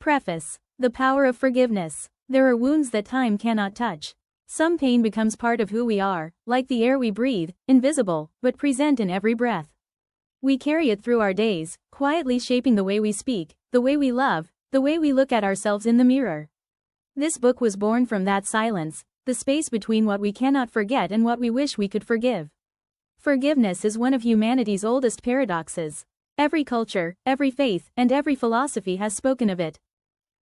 Preface. The power of forgiveness. There are wounds that time cannot touch. Some pain becomes part of who we are, like the air we breathe, invisible, but present in every breath. We carry it through our days, quietly shaping the way we speak, the way we love, the way we look at ourselves in the mirror. This book was born from that silence, the space between what we cannot forget and what we wish we could forgive. Forgiveness is one of humanity's oldest paradoxes. Every culture, every faith, and every philosophy has spoken of it.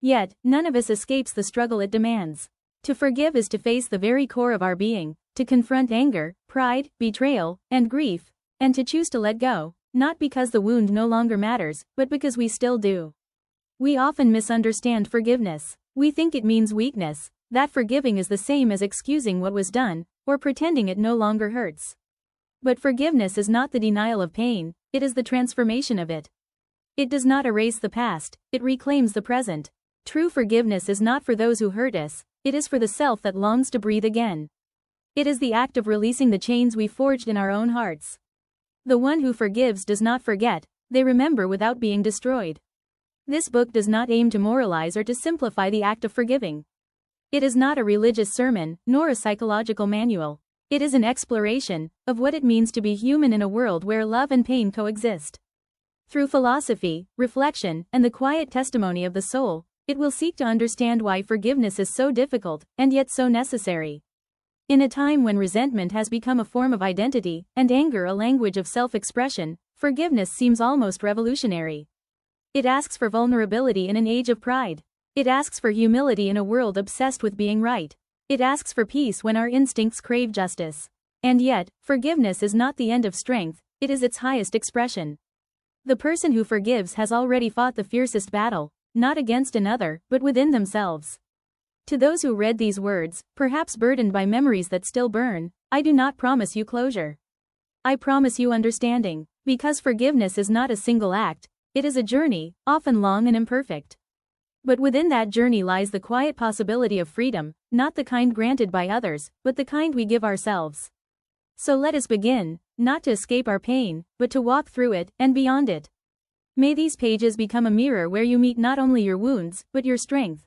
Yet, none of us escapes the struggle it demands. To forgive is to face the very core of our being, to confront anger, pride, betrayal, and grief, and to choose to let go, not because the wound no longer matters, but because we still do. We often misunderstand forgiveness. We think it means weakness, that forgiving is the same as excusing what was done, or pretending it no longer hurts. But forgiveness is not the denial of pain, it is the transformation of it. It does not erase the past, it reclaims the present. True forgiveness is not for those who hurt us, it is for the self that longs to breathe again. It is the act of releasing the chains we forged in our own hearts. The one who forgives does not forget, they remember without being destroyed. This book does not aim to moralize or to simplify the act of forgiving. It is not a religious sermon, nor a psychological manual. It is an exploration of what it means to be human in a world where love and pain coexist. Through philosophy, reflection, and the quiet testimony of the soul, it will seek to understand why forgiveness is so difficult, and yet so necessary. In a time when resentment has become a form of identity, and anger a language of self-expression, forgiveness seems almost revolutionary. It asks for vulnerability in an age of pride. It asks for humility in a world obsessed with being right. It asks for peace when our instincts crave justice. And yet, forgiveness is not the end of strength, it is its highest expression. The person who forgives has already fought the fiercest battle, not against another, but within themselves. To those who read these words, perhaps burdened by memories that still burn, I do not promise you closure. I promise you understanding, because forgiveness is not a single act, it is a journey, often long and imperfect. But within that journey lies the quiet possibility of freedom, not the kind granted by others, but the kind we give ourselves. So let us begin, not to escape our pain, but to walk through it, and beyond it. May these pages become a mirror where you meet not only your wounds, but your strength.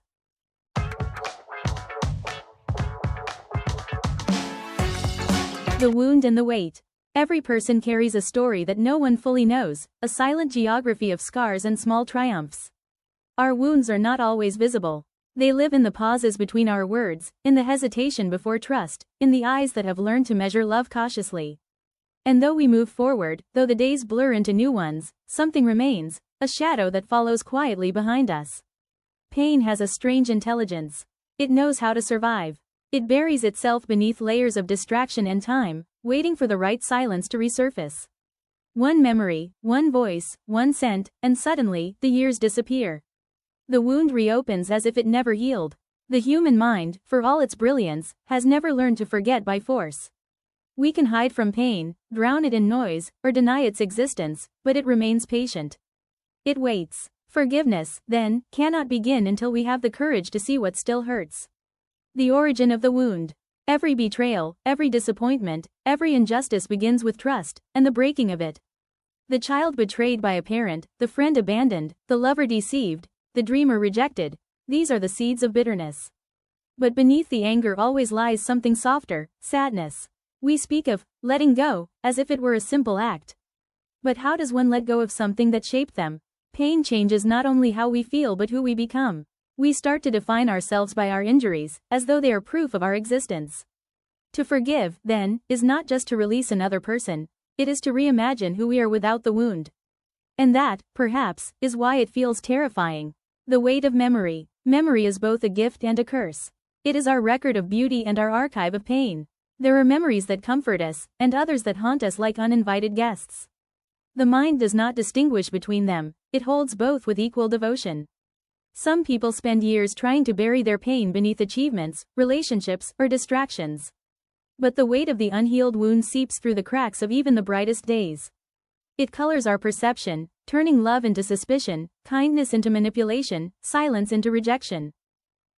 The wound and the weight. Every person carries a story that no one fully knows, a silent geography of scars and small triumphs. Our wounds are not always visible. They live in the pauses between our words, in the hesitation before trust, in the eyes that have learned to measure love cautiously. And though we move forward, though the days blur into new ones, something remains, a shadow that follows quietly behind us. Pain has a strange intelligence. It knows how to survive. It buries itself beneath layers of distraction and time, waiting for the right silence to resurface. One memory, one voice, one scent, and suddenly, the years disappear. The wound reopens as if it never healed. The human mind, for all its brilliance, has never learned to forget by force. We can hide from pain, drown it in noise, or deny its existence, but it remains patient. It waits. Forgiveness, then, cannot begin until we have the courage to see what still hurts. The origin of the wound. Every betrayal, every disappointment, every injustice begins with trust, and the breaking of it. The child betrayed by a parent, the friend abandoned, the lover deceived, the dreamer rejected, these are the seeds of bitterness. But beneath the anger always lies something softer, sadness. We speak of letting go, as if it were a simple act. But how does one let go of something that shaped them? Pain changes not only how we feel but who we become. We start to define ourselves by our injuries, as though they are proof of our existence. To forgive, then, is not just to release another person, it is to reimagine who we are without the wound. And that, perhaps, is why it feels terrifying. The weight of memory. Memory is both a gift and a curse. It is our record of beauty and our archive of pain. There are memories that comfort us, and others that haunt us like uninvited guests. The mind does not distinguish between them, it holds both with equal devotion. Some people spend years trying to bury their pain beneath achievements, relationships, or distractions. But the weight of the unhealed wound seeps through the cracks of even the brightest days. It colors our perception, turning love into suspicion, kindness into manipulation, silence into rejection.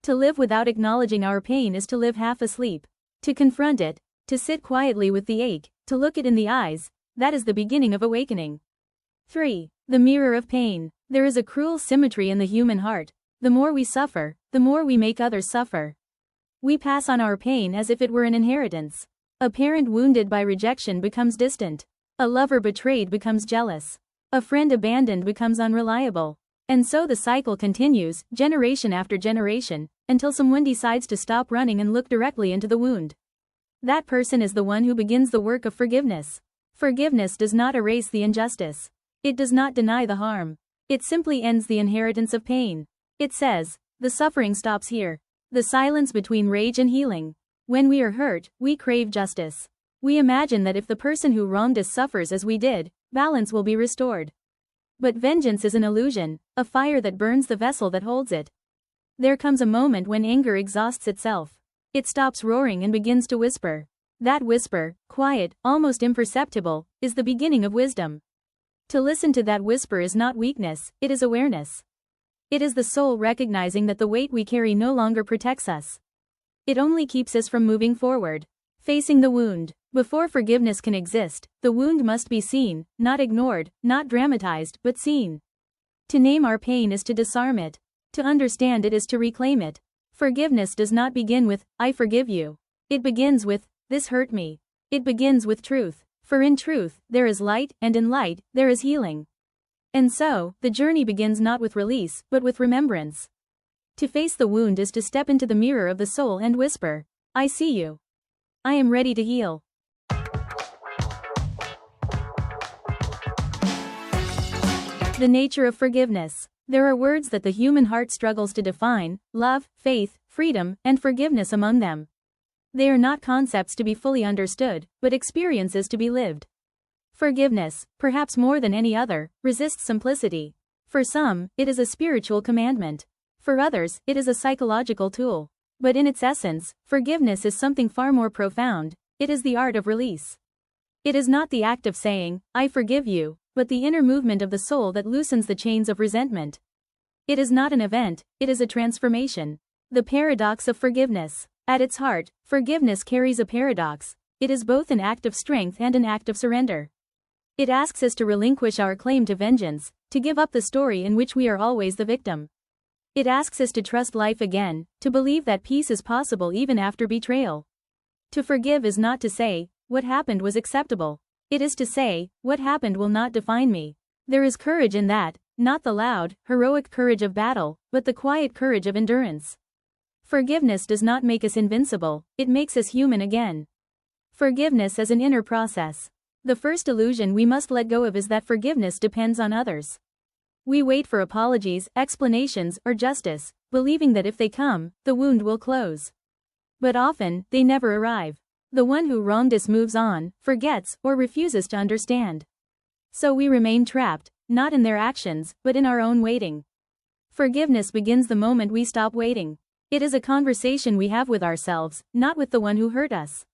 To live without acknowledging our pain is to live half asleep. To confront it, to sit quietly with the ache, to look it in the eyes, that is the beginning of awakening. 3. The mirror of pain. There is a cruel symmetry in the human heart. The more we suffer, the more we make others suffer. We pass on our pain as if it were an inheritance. A parent wounded by rejection becomes distant. A lover betrayed becomes jealous. A friend abandoned becomes unreliable. And so the cycle continues, generation after generation, until someone decides to stop running and look directly into the wound. That person is the one who begins the work of forgiveness. Forgiveness does not erase the injustice. It does not deny the harm. It simply ends the inheritance of pain. It says, the suffering stops here. The silence between rage and healing. When we are hurt, we crave justice. We imagine that if the person who wronged us suffers as we did, balance will be restored. But vengeance is an illusion, a fire that burns the vessel that holds it. There comes a moment when anger exhausts itself. It stops roaring and begins to whisper. That whisper, quiet, almost imperceptible, is the beginning of wisdom. To listen to that whisper is not weakness, it is awareness. It is the soul recognizing that the weight we carry no longer protects us. It only keeps us from moving forward. Facing the wound. Before forgiveness can exist, the wound must be seen, not ignored, not dramatized, but seen. To name our pain is to disarm it. To understand it is to reclaim it. Forgiveness does not begin with, I forgive you. It begins with, this hurt me. It begins with truth. For in truth, there is light, and in light, there is healing. And so, the journey begins not with release, but with remembrance. To face the wound is to step into the mirror of the soul and whisper, I see you. I am ready to heal. The nature of forgiveness. There are words that the human heart struggles to define: love, faith, freedom, and forgiveness among them. They are not concepts to be fully understood, but experiences to be lived. Forgiveness, perhaps more than any other, resists simplicity. For some, it is a spiritual commandment. For others, it is a psychological tool. But in its essence, forgiveness is something far more profound. It is the art of release. It is not the act of saying, I forgive you, but the inner movement of the soul that loosens the chains of resentment. It is not an event, it is a transformation. The paradox of forgiveness. At its heart, forgiveness carries a paradox. It is both an act of strength and an act of surrender. It asks us to relinquish our claim to vengeance, to give up the story in which we are always the victim. It asks us to trust life again, to believe that peace is possible even after betrayal. To forgive is not to say, what happened was acceptable. It is to say, what happened will not define me. There is courage in that, not the loud, heroic courage of battle, but the quiet courage of endurance. Forgiveness does not make us invincible, it makes us human again. Forgiveness is an inner process. The first illusion we must let go of is that forgiveness depends on others. We wait for apologies, explanations, or justice, believing that if they come, the wound will close. But often, they never arrive. The one who wronged us moves on, forgets, or refuses to understand. So we remain trapped, not in their actions, but in our own waiting. Forgiveness begins the moment we stop waiting. It is a conversation we have with ourselves, not with the one who hurt us.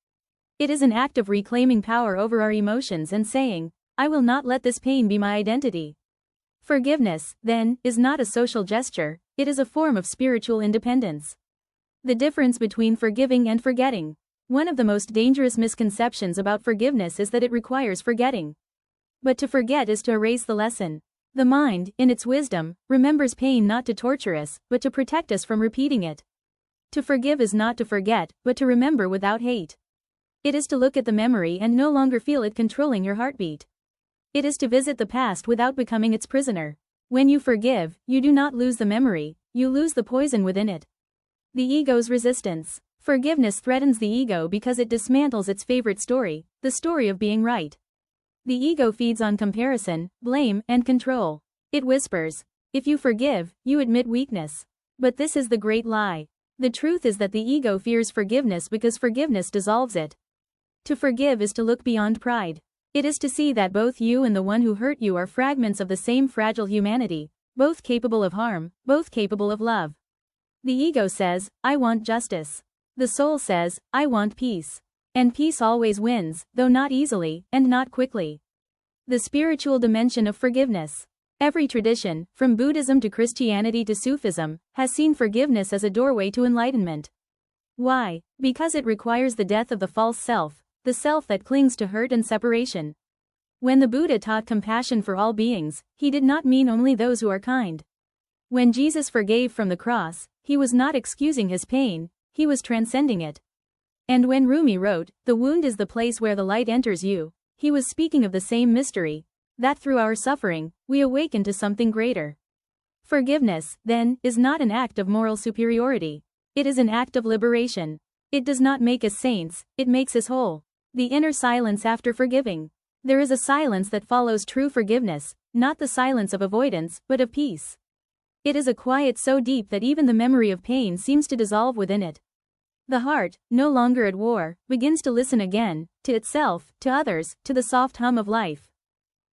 It is an act of reclaiming power over our emotions and saying, I will not let this pain be my identity. Forgiveness, then, is not a social gesture, it is a form of spiritual independence. The difference between forgiving and forgetting. One of the most dangerous misconceptions about forgiveness is that it requires forgetting. But to forget is to erase the lesson. The mind, in its wisdom, remembers pain not to torture us, but to protect us from repeating it. To forgive is not to forget, but to remember without hate. It is to look at the memory and no longer feel it controlling your heartbeat. It is to visit the past without becoming its prisoner. When you forgive, you do not lose the memory, you lose the poison within it. The ego's resistance. Forgiveness threatens the ego because it dismantles its favorite story, the story of being right. The ego feeds on comparison, blame, and control. It whispers, if you forgive, you admit weakness. But this is the great lie. The truth is that the ego fears forgiveness because forgiveness dissolves it. To forgive is to look beyond pride. It is to see that both you and the one who hurt you are fragments of the same fragile humanity, both capable of harm, both capable of love. The ego says, I want justice. The soul says, I want peace. And peace always wins, though not easily, and not quickly. The spiritual dimension of forgiveness. Every tradition, from Buddhism to Christianity to Sufism, has seen forgiveness as a doorway to enlightenment. Why? Because it requires the death of the false self, the self that clings to hurt and separation. When the Buddha taught compassion for all beings, he did not mean only those who are kind. When Jesus forgave from the cross, he was not excusing his pain, he was transcending it. And when Rumi wrote, "The wound is the place where the light enters you," he was speaking of the same mystery, that through our suffering, we awaken to something greater. Forgiveness, then, is not an act of moral superiority. It is an act of liberation. It does not make us saints, it makes us whole. The inner silence after forgiving. There is a silence that follows true forgiveness, not the silence of avoidance, but of peace. It is a quiet so deep that even the memory of pain seems to dissolve within it. The heart, no longer at war, begins to listen again, to itself, to others, to the soft hum of life.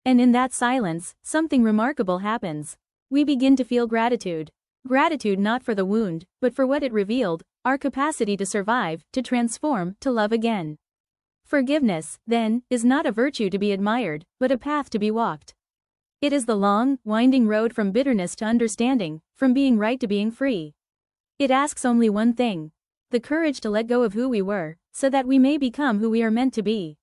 And in that silence, something remarkable happens. We begin to feel gratitude. Gratitude not for the wound, but for what it revealed, our capacity to survive, to transform, to love again. Forgiveness, then, is not a virtue to be admired, but a path to be walked. It is the long, winding road from bitterness to understanding, from being right to being free. It asks only one thing: the courage to let go of who we were, so that we may become who we are meant to be.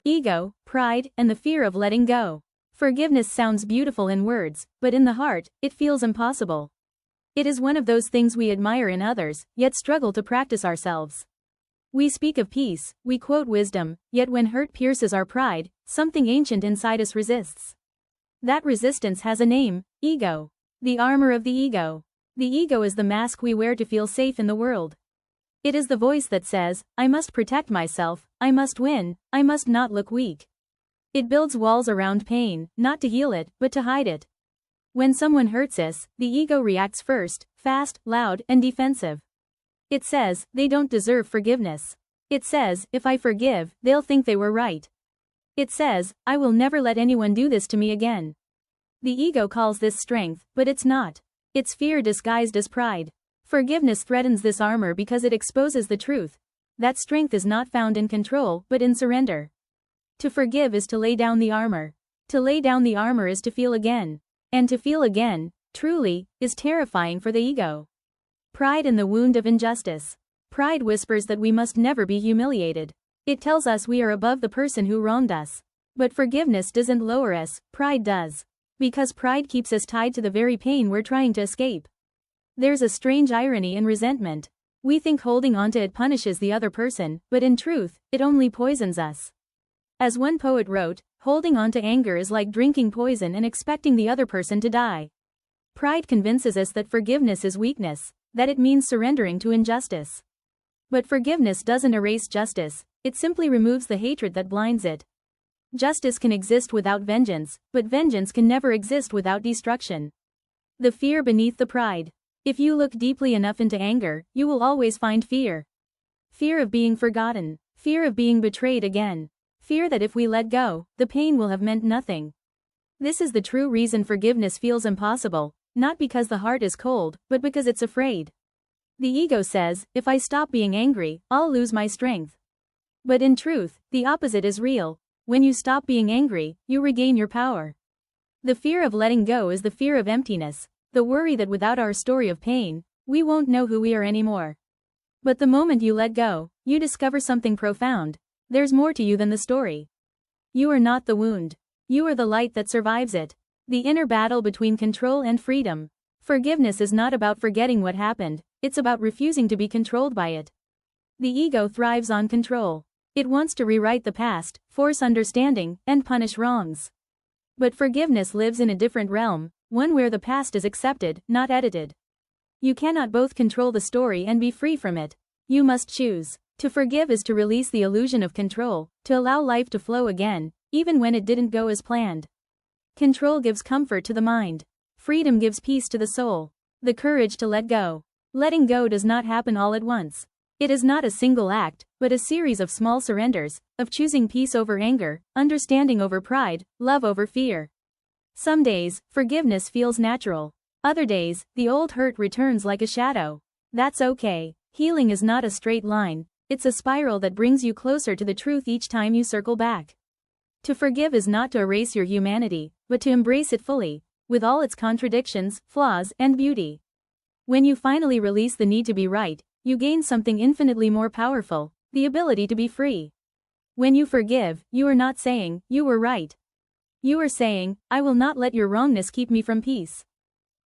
Ego, pride, and the fear of letting go. Forgiveness sounds beautiful in words, but in the heart, it feels impossible. It is one of those things we admire in others, yet struggle to practice ourselves. We speak of peace, we quote wisdom, yet when hurt pierces our pride, something ancient inside us resists. That resistance has a name: ego. The armor of the ego. The ego is the mask we wear to feel safe in the world. It is the voice that says, "I must protect myself, I must win, I must not look weak." It builds walls around pain, not to heal it, but to hide it. When someone hurts us, the ego reacts first, fast, loud, and defensive. It says, "They don't deserve forgiveness." It says, "If I forgive, they'll think they were right." It says, "I will never let anyone do this to me again." The ego calls this strength, but it's not. It's fear disguised as pride. Forgiveness threatens this armor because it exposes the truth. That strength is not found in control, but in surrender. To forgive is to lay down the armor. To lay down the armor is to feel again. And to feel again, truly, is terrifying for the ego. Pride in the wound of injustice. Pride whispers that we must never be humiliated. It tells us we are above the person who wronged us. But forgiveness doesn't lower us, pride does. Because pride keeps us tied to the very pain we're trying to escape. There's a strange irony in resentment. We think holding on to it punishes the other person, but in truth, it only poisons us. As one poet wrote, holding on to anger is like drinking poison and expecting the other person to die. Pride convinces us that forgiveness is weakness, that it means surrendering to injustice. But forgiveness doesn't erase justice, it simply removes the hatred that blinds it. Justice can exist without vengeance, but vengeance can never exist without destruction. The fear beneath the pride. If you look deeply enough into anger, you will always find fear. Fear of being forgotten. Fear of being betrayed again. Fear that if we let go, the pain will have meant nothing. This is the true reason forgiveness feels impossible, not because the heart is cold, but because it's afraid. The ego says, "If I stop being angry, I'll lose my strength." But in truth, the opposite is real. When you stop being angry, you regain your power. The fear of letting go is the fear of emptiness, the worry that without our story of pain, we won't know who we are anymore. But the moment you let go, you discover something profound. There's more to you than the story. You are not the wound. You are the light that survives it. The inner battle between control and freedom. Forgiveness is not about forgetting what happened, it's about refusing to be controlled by it. The ego thrives on control. It wants to rewrite the past, force understanding, and punish wrongs. But forgiveness lives in a different realm, one where the past is accepted, not edited. You cannot both control the story and be free from it. You must choose. To forgive is to release the illusion of control, to allow life to flow again, even when it didn't go as planned. Control gives comfort to the mind. Freedom gives peace to the soul. The courage to let go. Letting go does not happen all at once. It is not a single act, but a series of small surrenders, of choosing peace over anger, understanding over pride, love over fear. Some days, forgiveness feels natural. Other days, the old hurt returns like a shadow. That's okay. Healing is not a straight line, it's a spiral that brings you closer to the truth each time you circle back. To forgive is not to erase your humanity, but to embrace it fully, with all its contradictions, flaws, and beauty. When you finally release the need to be right, you gain something infinitely more powerful, the ability to be free. When you forgive, you are not saying, "You were right." You are saying, "I will not let your wrongness keep me from peace."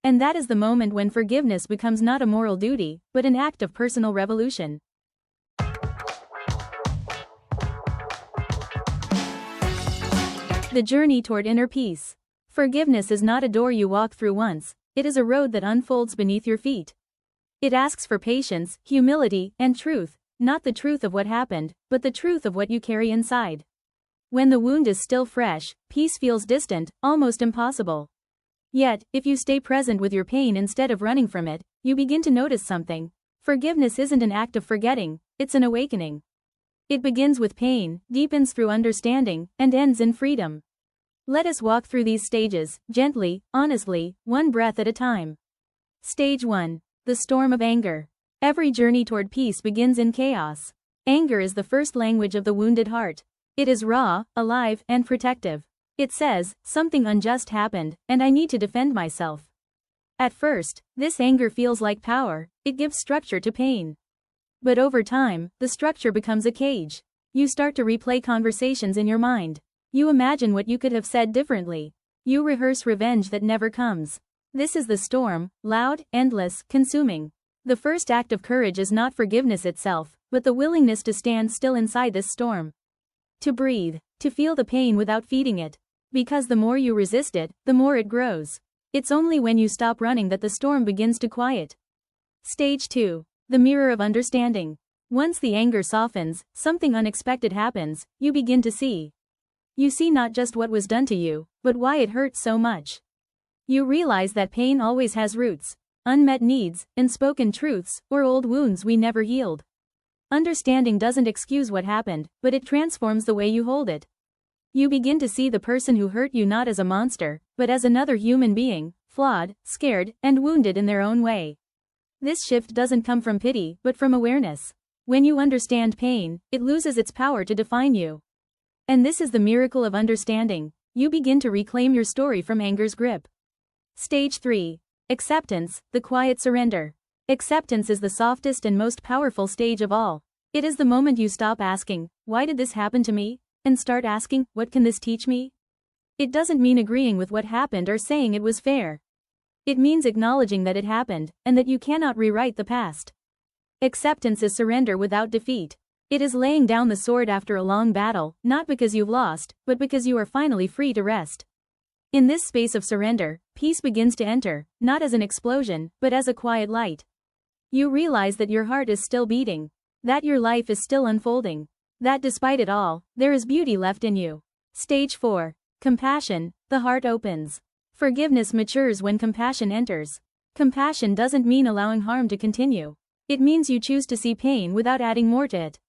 And that is the moment when forgiveness becomes not a moral duty, but an act of personal revolution. The journey toward inner peace. Forgiveness is not a door you walk through once, it is a road that unfolds beneath your feet. It asks for patience, humility, and truth, not the truth of what happened, but the truth of what you carry inside. When the wound is still fresh, peace feels distant, almost impossible. Yet, if you stay present with your pain instead of running from it, you begin to notice something. Forgiveness isn't an act of forgetting, it's an awakening. It begins with pain, deepens through understanding, and ends in freedom. Let us walk through these stages, gently, honestly, one breath at a time. Stage 1. The storm of anger. Every journey toward peace begins in chaos. Anger is the first language of the wounded heart. It is raw, alive, and protective. It says, "Something unjust happened, and I need to defend myself." At first, this anger feels like power, it gives structure to pain. But over time, the structure becomes a cage. You start to replay conversations in your mind. You imagine what you could have said differently. You rehearse revenge that never comes. This is the storm, loud, endless, consuming. The first act of courage is not forgiveness itself, but the willingness to stand still inside this storm. To breathe, to feel the pain without feeding it. Because the more you resist it, the more it grows. It's only when you stop running that the storm begins to quiet. Stage 2. The mirror of understanding. Once the anger softens, something unexpected happens, you begin to see. You see not just what was done to you, but why it hurts so much. You realize that pain always has roots, unmet needs, unspoken truths, or old wounds we never healed. Understanding doesn't excuse what happened, but it transforms the way you hold it. You begin to see the person who hurt you not as a monster, but as another human being, flawed, scared, and wounded in their own way. This shift doesn't come from pity, but from awareness. When you understand pain, it loses its power to define you. And this is the miracle of understanding. You begin to reclaim your story from anger's grip. Stage 3. Acceptance, the quiet surrender. Acceptance is the softest and most powerful stage of all. It is the moment you stop asking, "Why did this happen to me?" and start asking, "What can this teach me?" It doesn't mean agreeing with what happened or saying it was fair. It means acknowledging that it happened, and that you cannot rewrite the past. Acceptance is surrender without defeat. It is laying down the sword after a long battle, not because you've lost, but because you are finally free to rest. In this space of surrender, peace begins to enter, not as an explosion, but as a quiet light. You realize that your heart is still beating, that your life is still unfolding, that despite it all, there is beauty left in you. Stage 4. Compassion, the heart opens. Forgiveness matures when compassion enters. Compassion doesn't mean allowing harm to continue. It means you choose to see pain without adding more to it.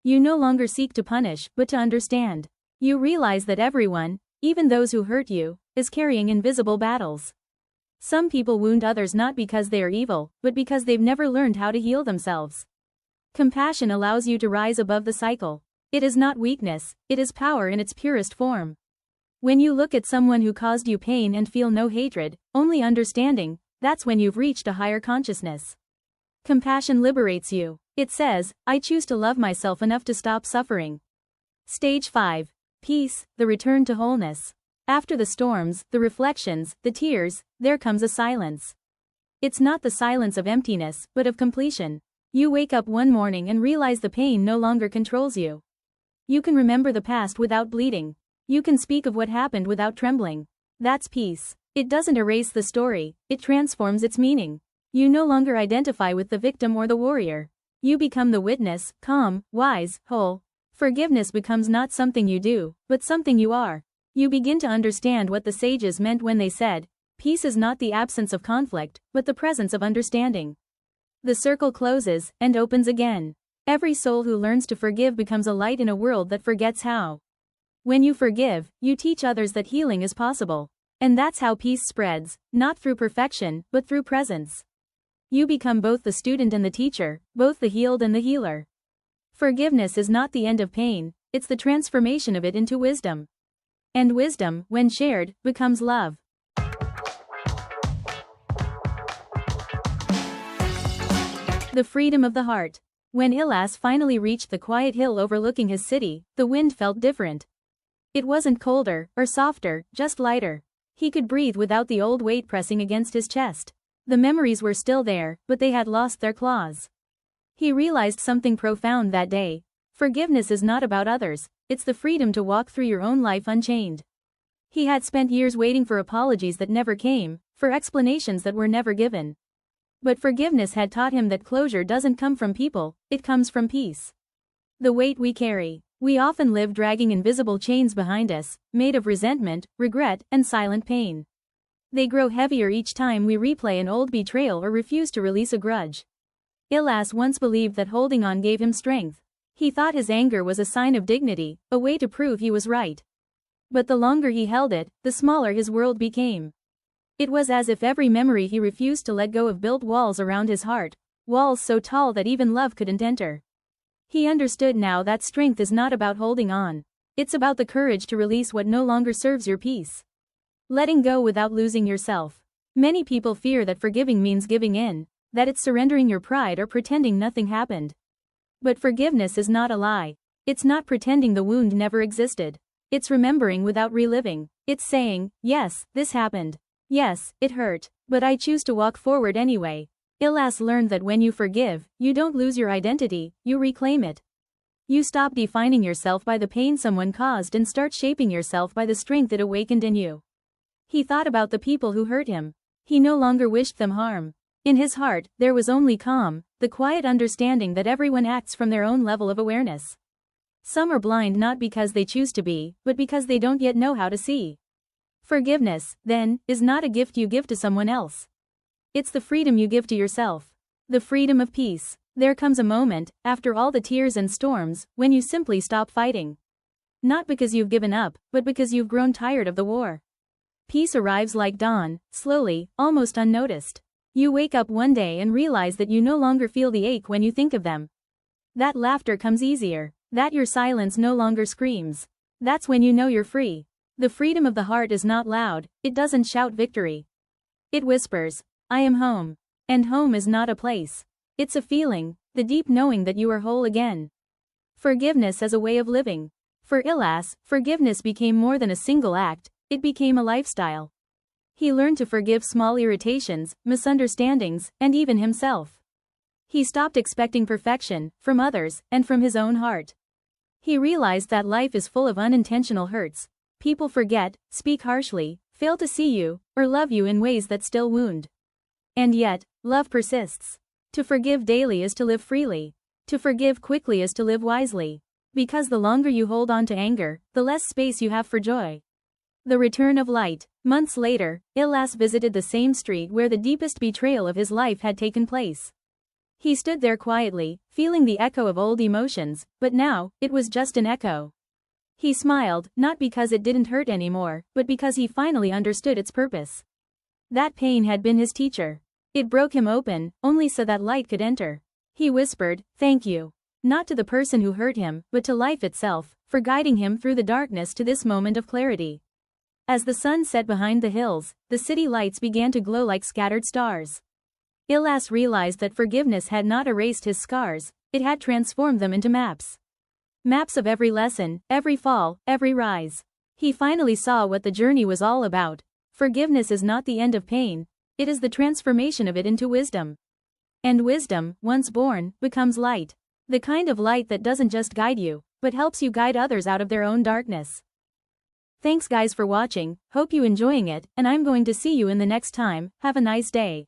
You no longer seek to punish, but to understand. You realize that everyone, even those who hurt you, is carrying invisible battles. Some people wound others not because they are evil, but because they've never learned how to heal themselves. Compassion allows you to rise above the cycle. It is not weakness, it is power in its purest form. When you look at someone who caused you pain and feel no hatred, only understanding, that's when you've reached a higher consciousness. Compassion liberates you. It says, "I choose to love myself enough to stop suffering." Stage 5. Peace, the return to wholeness. After the storms, the reflections, the tears, there comes a silence. It's not the silence of emptiness, but of completion. You wake up one morning and realize the pain no longer controls you. You can remember the past without bleeding. You can speak of what happened without trembling. That's peace. It doesn't erase the story, it transforms its meaning. You no longer identify with the victim or the warrior. You become the witness, calm, wise, whole. Forgiveness becomes not something you do, but something you are. You begin to understand what the sages meant when they said, "Peace is not the absence of conflict, but the presence of understanding." The circle closes, and opens again. Every soul who learns to forgive becomes a light in a world that forgets how. When you forgive, you teach others that healing is possible. And that's how peace spreads, not through perfection, but through presence. You become both the student and the teacher, both the healed and the healer. Forgiveness is not the end of pain, it's the transformation of it into wisdom. And wisdom, when shared, becomes love. The freedom of the heart. When Ilas finally reached the quiet hill overlooking his city, the wind felt different. It wasn't colder or softer, just lighter. He could breathe without the old weight pressing against his chest. The memories were still there, but they had lost their claws. He realized something profound that day. Forgiveness is not about others, it's the freedom to walk through your own life unchained. He had spent years waiting for apologies that never came, for explanations that were never given. But forgiveness had taught him that closure doesn't come from people, it comes from peace. The weight we carry. We often live dragging invisible chains behind us, made of resentment, regret, and silent pain. They grow heavier each time we replay an old betrayal or refuse to release a grudge. Ilas once believed that holding on gave him strength. He thought his anger was a sign of dignity, a way to prove he was right. But the longer he held it, the smaller his world became. It was as if every memory he refused to let go of built walls around his heart, walls so tall that even love couldn't enter. He understood now that strength is not about holding on. It's about the courage to release what no longer serves your peace. Letting go without losing yourself. Many people fear that forgiving means giving in, that it's surrendering your pride or pretending nothing happened. But forgiveness is not a lie. It's not pretending the wound never existed. It's remembering without reliving. It's saying, yes, this happened. Yes, it hurt, but I choose to walk forward anyway. Ilas learned that when you forgive, you don't lose your identity, you reclaim it. You stop defining yourself by the pain someone caused and start shaping yourself by the strength it awakened in you. He thought about the people who hurt him. He no longer wished them harm. In his heart, there was only calm, the quiet understanding that everyone acts from their own level of awareness. Some are blind not because they choose to be, but because they don't yet know how to see. Forgiveness, then, is not a gift you give to someone else. It's the freedom you give to yourself. The freedom of peace. There comes a moment, after all the tears and storms, when you simply stop fighting. Not because you've given up, but because you've grown tired of the war. Peace arrives like dawn, slowly, almost unnoticed. You wake up one day and realize that you no longer feel the ache when you think of them. That laughter comes easier. That your silence no longer screams. That's when you know you're free. The freedom of the heart is not loud, it doesn't shout victory. It whispers, I am home. And home is not a place. It's a feeling, the deep knowing that you are whole again. Forgiveness as a way of living. For Ilas, forgiveness became more than a single act, it became a lifestyle. He learned to forgive small irritations, misunderstandings, and even himself. He stopped expecting perfection, from others, and from his own heart. He realized that life is full of unintentional hurts. People forget, speak harshly, fail to see you, or love you in ways that still wound. And yet, love persists. To forgive daily is to live freely. To forgive quickly is to live wisely. Because the longer you hold on to anger, the less space you have for joy. The return of light. Months later, Ilas visited the same street where the deepest betrayal of his life had taken place. He stood there quietly, feeling the echo of old emotions, but now, it was just an echo. He smiled, not because it didn't hurt anymore, but because he finally understood its purpose. That pain had been his teacher. It broke him open, only so that light could enter. He whispered, thank you. Not to the person who hurt him, but to life itself, for guiding him through the darkness to this moment of clarity. As the sun set behind the hills, the city lights began to glow like scattered stars. Ilas realized that forgiveness had not erased his scars, it had transformed them into maps. Maps of every lesson, every fall, every rise. He finally saw what the journey was all about. Forgiveness is not the end of pain, it is the transformation of it into wisdom. And wisdom, once born, becomes light. The kind of light that doesn't just guide you, but helps you guide others out of their own darkness. Thanks guys for watching, hope you enjoying it, and I'm going to see you in the next time, have a nice day.